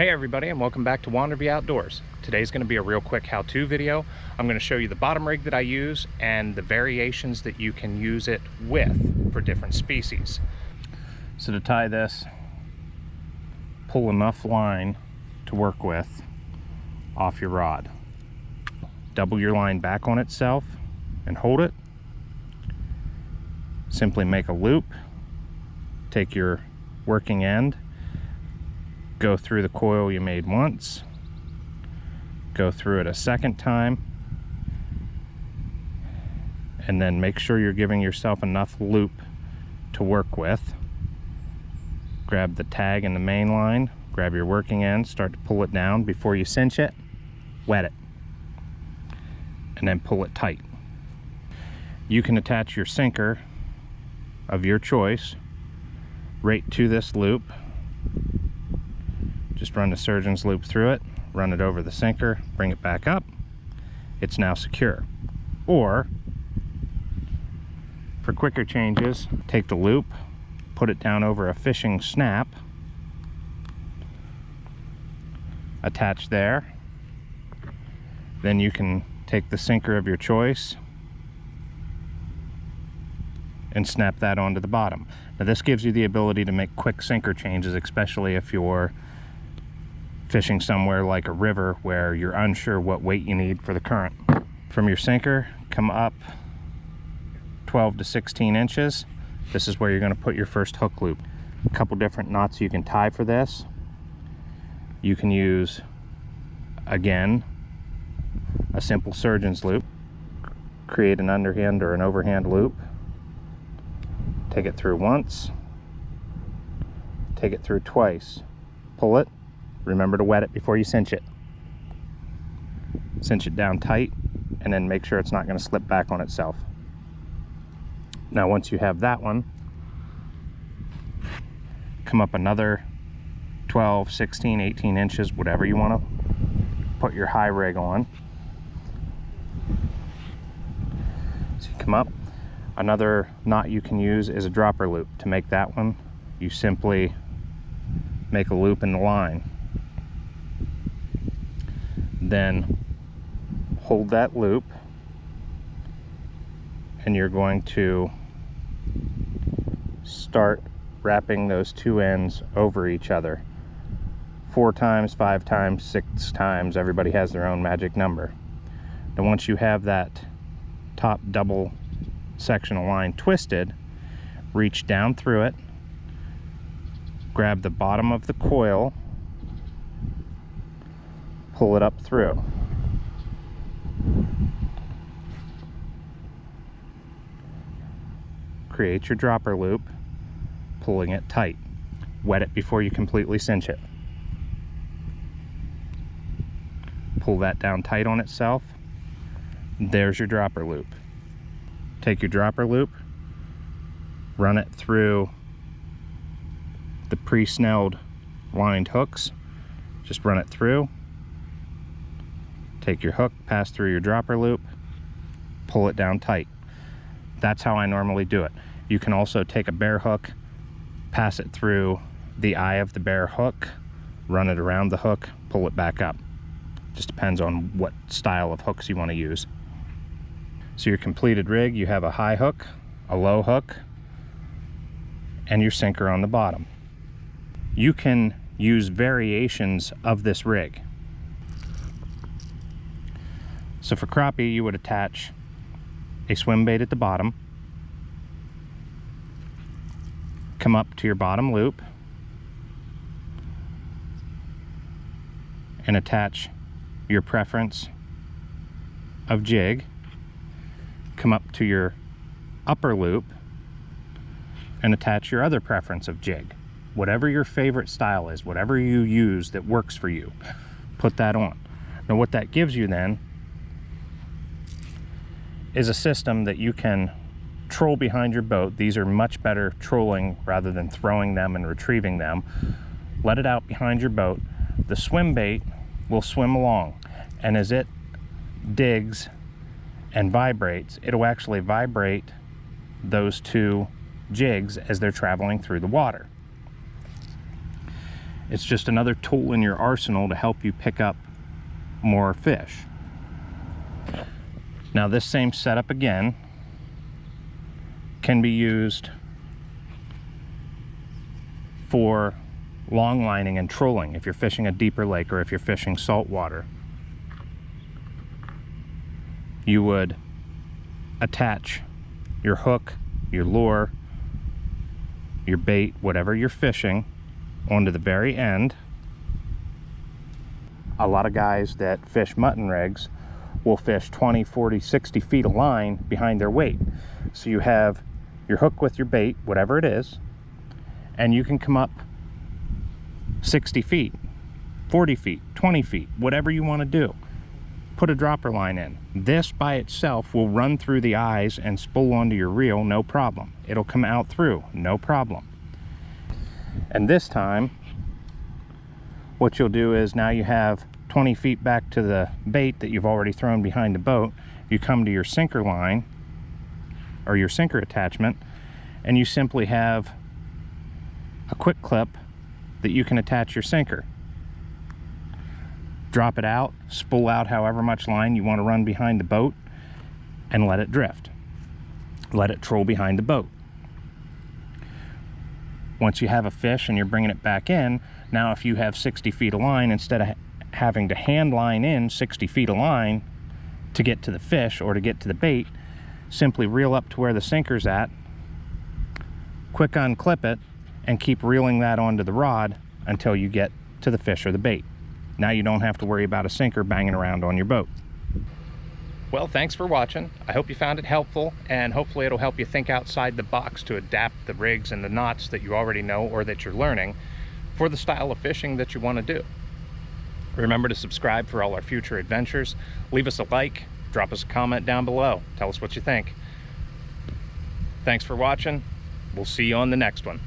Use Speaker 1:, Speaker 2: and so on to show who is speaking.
Speaker 1: Hey everybody, and welcome back to Wanderview Outdoors. Today's going to be a real quick how-to video. I'm going to show you the bottom rig that I use and the variations that you can use it with for different species. So to tie this, pull enough line to work with off your rod. Double your line back on itself and hold it. Simply make a loop, take your working end, go through the coil you made once, go through it a second time, and then make sure you're giving yourself enough loop to work with. Grab the tag in the main line, grab your working end, start to pull it down. Before you cinch it, wet it, and then pull it tight. You can attach your sinker of your choice right to this loop. Just run the surgeon's loop through it, run it over the sinker, bring it back up. It's now secure. Or, for quicker changes, take the loop, put it down over a fishing snap, attach there. Then you can take the sinker of your choice and snap that onto the bottom. Now this gives you the ability to make quick sinker changes, especially if you're fishing somewhere like a river where you're unsure what weight you need for the current. From your sinker, come up 12 to 16 inches. This is where you're going to put your first hook loop. A couple different knots you can tie for this. You can use, again, a simple surgeon's loop. Create an underhand or an overhand loop. Take it through once. Take it through twice. Pull it. Remember to wet it before you cinch it. Cinch it down tight, and then make sure it's not going to slip back on itself. Now once you have that one, come up another 12, 16, 18 inches, whatever you want to put your high rig on. So you come up. Another knot you can use is a dropper loop. To make that one, you simply make a loop in the line. Then hold that loop, and you're going to start wrapping those two ends over each other 4 times, 5 times, 6 times. Everybody has their own magic number. And once you have that top double sectional line twisted, reach down through it, grab the bottom of the coil, pull it up through. Create your dropper loop, pulling it tight. Wet it before you completely cinch it. Pull that down tight on itself. There's your dropper loop. Take your dropper loop, run it through the pre-snelled lined hooks. Just run it through. Take your hook, pass through your dropper loop, pull it down tight. That's how I normally do it. You can also take a bare hook, pass it through the eye of the bare hook, run it around the hook, pull it back up. Just depends on what style of hooks you want to use. So your completed rig, you have a high hook, a low hook, and your sinker on the bottom. You can use variations of this rig. So for crappie, you would attach a swim bait at the bottom, come up to your bottom loop, and attach your preference of jig. Come up to your upper loop and attach your other preference of jig. Whatever your favorite style is, whatever you use that works for you, put that on. Now what that gives you then is a system that you can troll behind your boat. These are much better trolling rather than throwing them and retrieving them. Let it out behind your boat. The swim bait will swim along, and as it digs and vibrates, it'll actually vibrate those two jigs as they're traveling through the water. It's just another tool in your arsenal to help you pick up more fish. Now this same setup again can be used for long lining and trolling if you're fishing a deeper lake or if you're fishing saltwater. You would attach your hook, your lure, your bait, whatever you're fishing, onto the very end. A lot of guys that fish mutton rigs will fish 20, 40, 60 feet of line behind their weight. So you have your hook with your bait, whatever it is, and you can come up 60 feet, 40 feet, 20 feet, whatever you want to do. Put a dropper line in. This by itself will run through the eyes and spool onto your reel, no problem. It'll come out through, no problem. And this time, what you'll do is, now you have 20 feet back to the bait that you've already thrown behind the boat. You come to your sinker line, or your sinker attachment, and you simply have a quick clip that you can attach your sinker. Drop it out, spool out however much line you want to run behind the boat, and let it drift. Let it troll behind the boat. Once you have a fish and you're bringing it back in, now if you have 60 feet of line, instead of having to hand line in 60 feet of line to get to the fish or to get to the bait, simply reel up to where the sinker's at, quick unclip it, and keep reeling that onto the rod until you get to the fish or the bait. Now you don't have to worry about a sinker banging around on your boat. Well, thanks for watching. I hope you found it helpful, and hopefully it'll help you think outside the box to adapt the rigs and the knots that you already know or that you're learning for the style of fishing that you want to do. Remember to subscribe for all our future adventures. Leave us a like, drop us a comment down below. Tell us what you think. Thanks for watching. We'll see you on the next one.